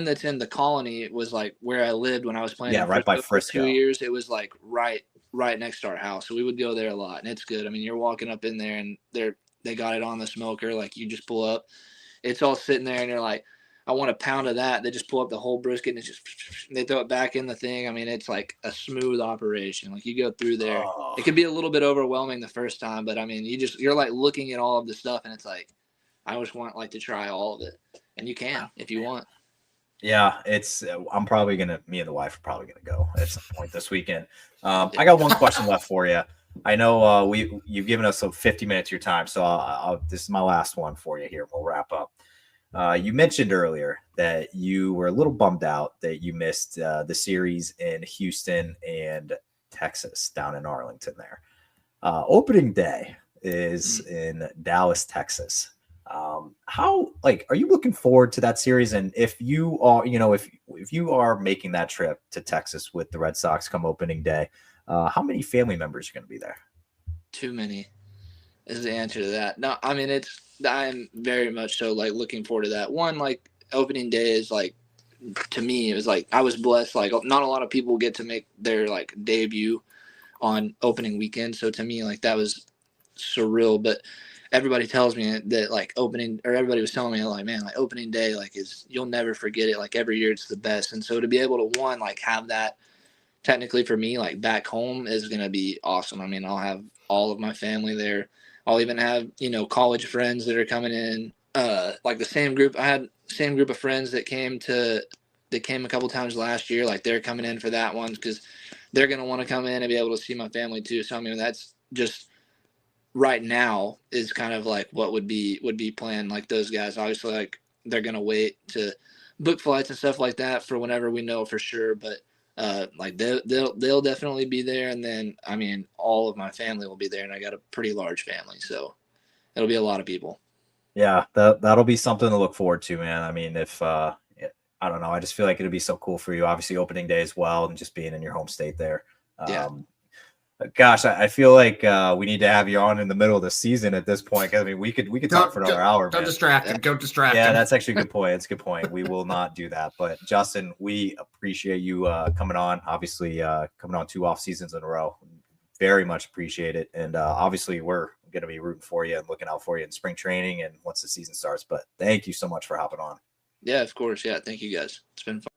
that's in the Colony was like where I lived when I was playing. Yeah, right by Frisco. For 2 years. It was like right next to our house. So we would go there a lot, and it's good. I mean, you're walking up in there, and they got it on the smoker. Like you just pull up, it's all sitting there, and you're like, I want a pound of that. They just pull up the whole brisket and they throw it back in the thing. I mean, it's like a smooth operation. Like you go through there, It can be a little bit overwhelming the first time, but I mean, you're like looking at all of the stuff, and it's like, I just want like to try all of it, and you can if you want. Yeah, I'm probably me and the wife are probably gonna go at some point this weekend. I got one question left for you. I know you've given us 50 minutes of your time, so this is my last one for you here. We'll wrap up. You mentioned earlier that you were a little bummed out that you missed the series in Houston and Texas down in Arlington there. Opening day is in Dallas, Texas. How are you looking forward to that series? And if you are, if you are making that trip to Texas with the Red Sox come opening day, how many family members are going to be there? Too many is the answer to that. No, I mean, I'm very much so like looking forward to that one. Like opening day is like, to me, it was like, I was blessed. Like not a lot of people get to make their like debut on opening weekend. So to me, like that was surreal, but everybody tells me that like everybody was telling me like, man, like opening day, like you'll never forget it. Like every year it's the best. And so to be able to like have that technically for me, like back home is going to be awesome. I mean, I'll have all of my family there. I'll even have, college friends that are coming in, like the same group. I had same group of friends that came a couple times last year. Like they're coming in for that one because they're going to want to come in and be able to see my family too. So, I mean, that's just right now is kind of like what would be planned. Like those guys, obviously, like they're going to wait to book flights and stuff like that for whenever we know for sure. But like they'll definitely be there. And then, I mean, all of my family will be there, and I got a pretty large family. So it'll be a lot of people. Yeah, that'll be something to look forward to, man. I mean, if I don't know, I just feel like it'd be so cool for you. Obviously, opening day as well, and just being in your home state there. Yeah. Gosh, I feel like we need to have you on in the middle of the season at this point. I mean, we could talk for another hour. Don't distract him. Don't distract him. Yeah, that's actually a good point. It's a good point. We will not do that. But Justin, we appreciate you coming on. Obviously, coming on 2 off seasons in a row. Very much appreciate it. And obviously, we're going to be rooting for you and looking out for you in spring training and once the season starts. But thank you so much for hopping on. Yeah, of course. Yeah, thank you guys. It's been fun.